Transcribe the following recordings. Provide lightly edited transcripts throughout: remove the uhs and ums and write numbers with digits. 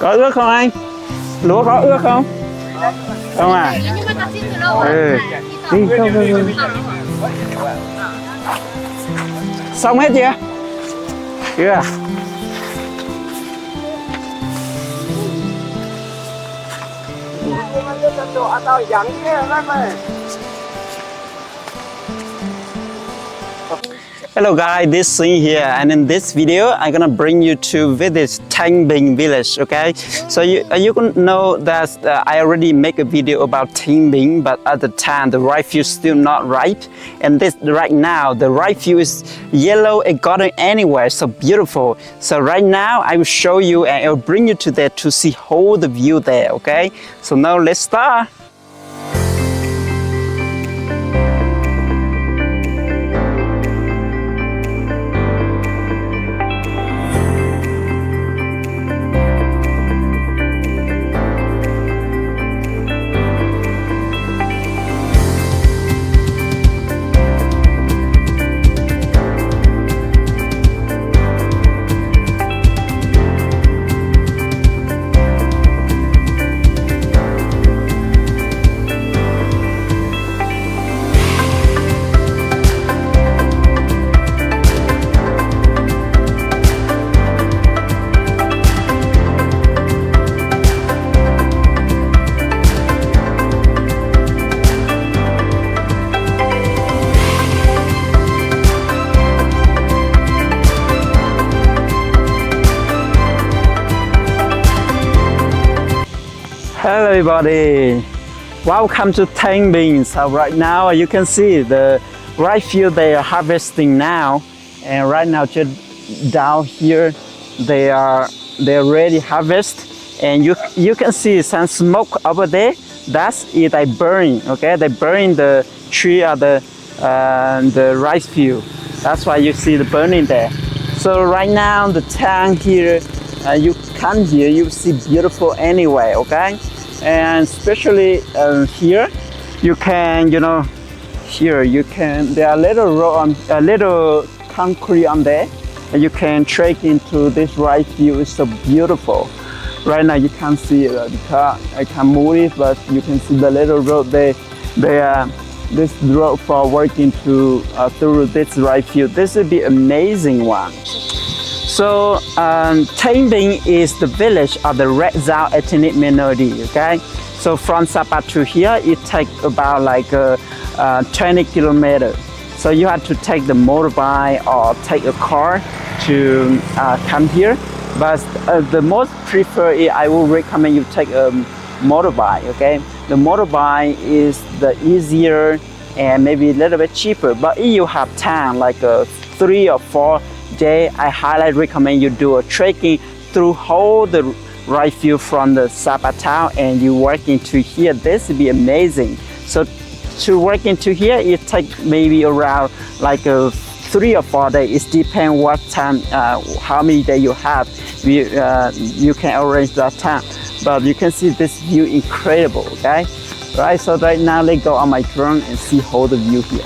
Có ướt không anh? Lúa có ướt không? Không à? Ừ. Đi, không. Xong hết chưa? Chưa. Hello guys, this Sing here, and in this video I'm gonna bring you to visit Thanh Binh village. Okay, so you can know that I already make a video about Thanh Binh, but at the time the rice field still not ripe, and this right now the rice field is yellow and golden anywhere, so beautiful. So right now I will show you and I'll bring you to there to see whole the view there. Okay, so now let's start. Hello everybody, welcome to Thanh Binh. So right now you can see the rice field they are harvesting now, and right now just down here they are ready harvest, and you can see some smoke over there. That's it, they burn. Okay, they burn the tree or the rice field. That's why you see the burning there. So right now the town here, you come here, you see beautiful anyway. Okay. And especially here, you can, here you can. There are a little concrete on there, and you can trek into this rice field. It's so beautiful. Right now you can't see the car. I can move it, but you can see the little road there. This road for working through this rice field. This will be amazing one. So Thanh Binh is the village of the Red Dao ethnic minority. Okay, so from Sapa to here it takes about like 20 kilometers. So you have to take the motorbike or take a car to come here. But the most preferred, I will recommend you take a motorbike. Okay, the motorbike is the easier and maybe a little bit cheaper. But if you have time, like 3 or 4 days, I highly recommend you do a trekking through whole the rice field from the Sapa town, and you work into here. This will be amazing. So to work into here, it take maybe around like 3 or 4 days. It depends what time, how many days you have. You can arrange that time. But you can see this view incredible. Okay, right. So right now, let's go on my drone and see how the view here.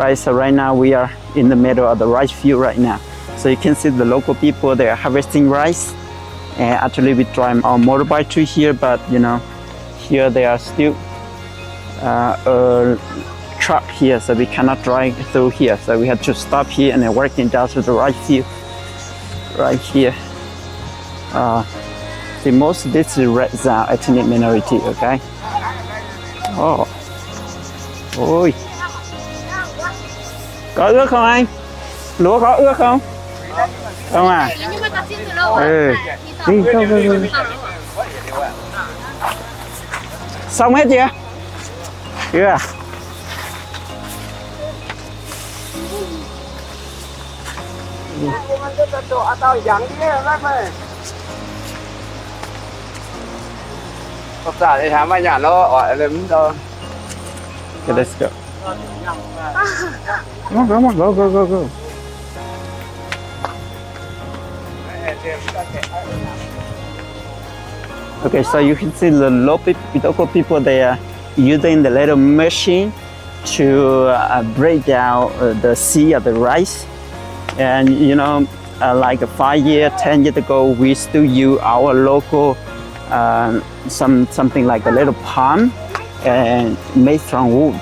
Right, so right now we are in the middle of the rice field right now. So you can see the local people, they are harvesting rice. And actually we drive our motorbike to here, but you know, here they are still a truck here, so we cannot drive through here. So we have to stop here and then working down to the rice field right here. The most of this is red Zao ethnic minority, okay? Oh. Ôi. Có ướt không anh? Lúa có ướt không? Không à? Ừ. Đi, không. Xong hết chưa? Chưa à? Không sao để thám nhà nó ở lắm đâu. Okay, let's go. Come on, go. Okay, so you can see the local people, they are using the little machine to break down the seed of the rice. And you know, like 5 years, 10 years ago, we still use our local something like a little palm and made from wood.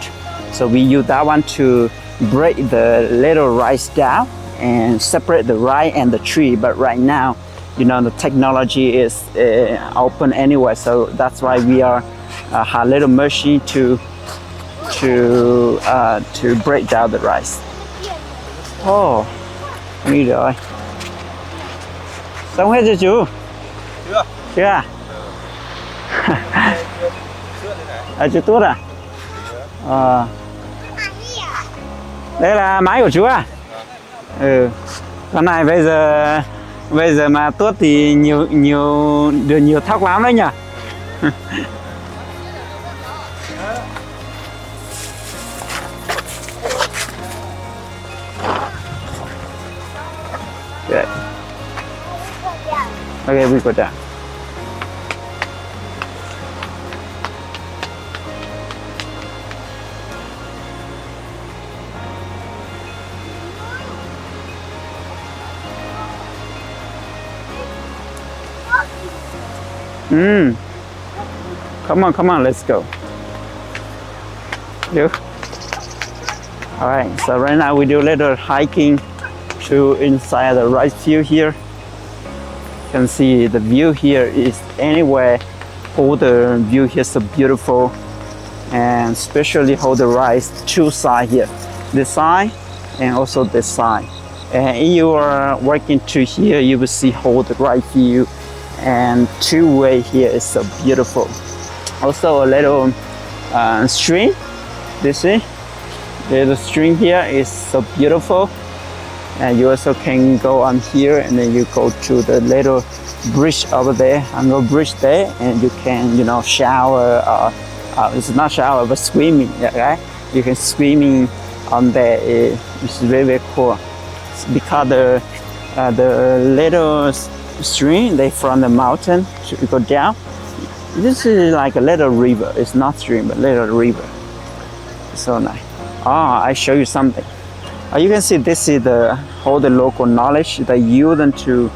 So we use that one to break the little rice down and separate the rice and the tree. But right now, you know, the technology is open anyway, so that's why we are a little machine to break down the rice. Oh, đi rồi. Xong hết chưa chú? Chưa. Chưa à? Chưa tốt à? Đây là máy của chú à? Ừ. Con này bây giờ mà tuốt thì được nhiều thóc lắm đấy nhỉ? Good. Okay, we go down. Come on, let's go. You? All right, so right now we do a little hiking to inside the rice field here. You can see the view here is anywhere. All the view here is so beautiful, and especially hold the rice two side here, this side and also this side. And if you are working to here, you will see whole the rice field, and two-way here is so beautiful. Also a little stream. This see, the stream here is so beautiful. And you also can go on here, and then you go to the little bridge over there, under bridge there, and you can, you know, shower. It's not shower, but swimming. Yeah, right? You can swimming on there. It's very cool. It's because the little stream they from the mountain to go down. This is like a little river. It's not stream, but little river. It's so nice. I show you something. You can see this is all the local knowledge. They use them to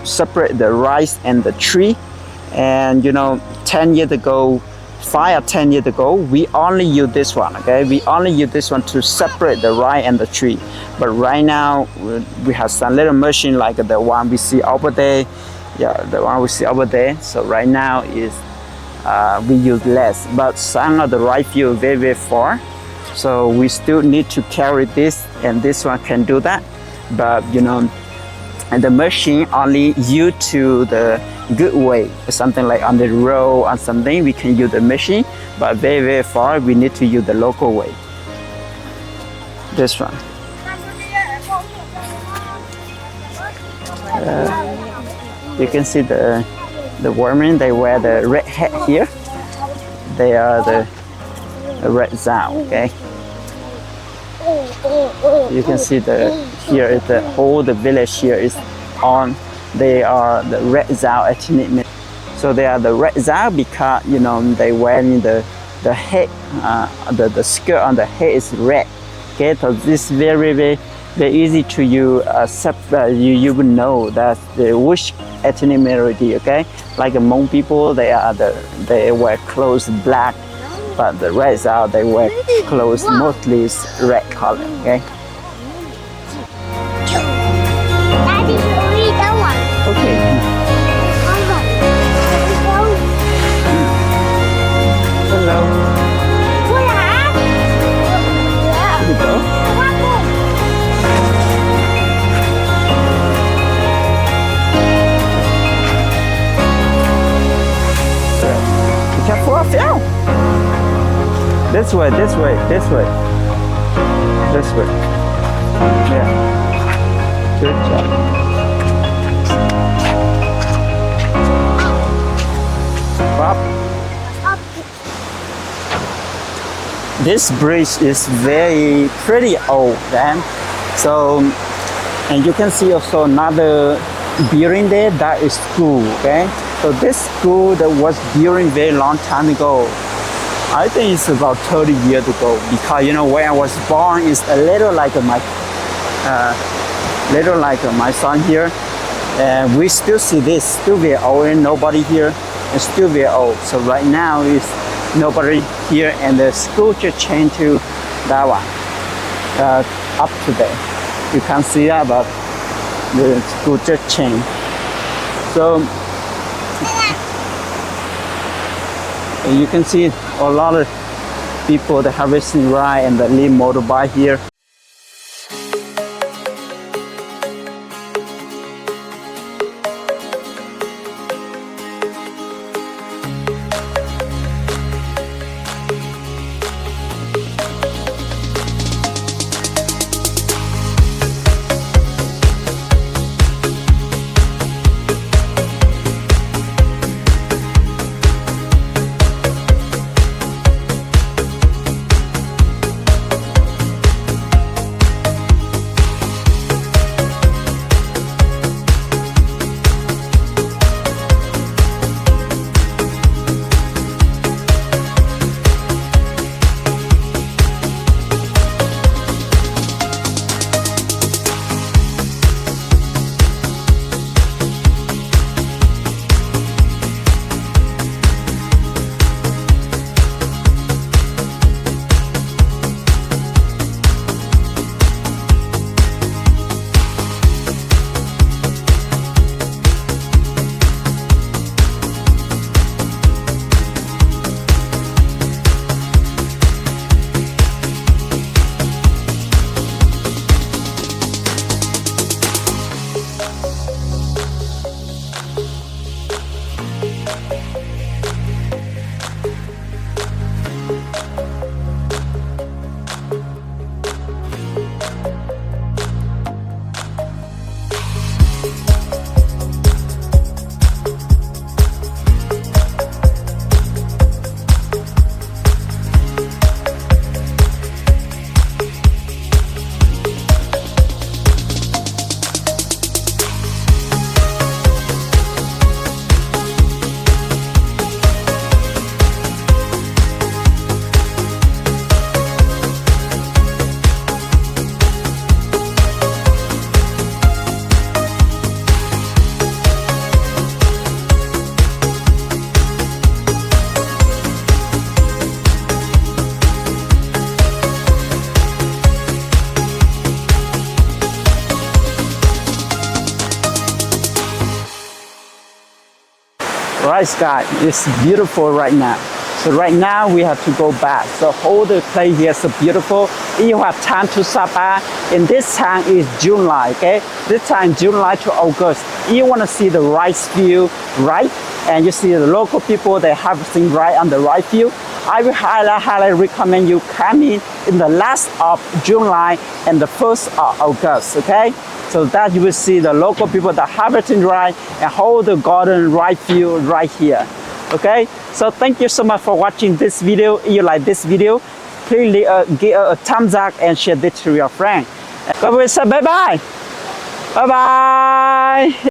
separate the rice and the tree. And you know, 10 years ago, 5 or 10 years ago, we only use this one. Okay, we only use this one to separate the rice and the tree. But right now, we have some little machine like the one we see over there. Yeah, the one we see over there. So right now is we use less. But some of the rice field very far. So we still need to carry this, and this one can do that. But you know, and the machine only used to the good way, something like on the road or something, we can use the machine. But very far, we need to use the local way. This one. You can see the women, they wear the red hat here. They are the red Zao, okay? You can see here is the whole village here is on. They are the red Zao ethnic. So they are the red Zao because, you know, they wearing the hat the skirt on the head is red. Okay, so this very easy to you you would know that which ethnic minority. Okay, like the Hmong people, they wear clothes black, but the rest out they wear clothes mostly is red color. Okay. Daddy, read that one. Okay. Hello. Here we go. Be careful, I fell. This way. Yeah. Good job. Up. This bridge is pretty old then. So, and you can see also another building there, that is school, okay? So this school that was built very long time ago. I think it's about 30 years ago, because you know when I was born is a little like my son here, and we still see this still very old and nobody here, and still very old. So right now is nobody here, and the school just changed to that one up today. You can see that, but the school just changed. So you can see a lot of people that harvesting rye and the leaf motorbike here. Right, sky is beautiful right now. So right now we have to go back. So whole the place here is so beautiful. If you have time to Sapa, and this time is July, okay? This time July to August. If you want to see the rice field, right? And you see the local people, they harvesting right on the rice field. I will highly recommend you come in the last of July and the first of August, okay? So that you will see the local people that harvesting rye and hold the garden rye field right here. Okay, so thank you so much for watching this video. If you like this video, please give a thumbs up and share this to your friend. Go say bye bye. Bye bye.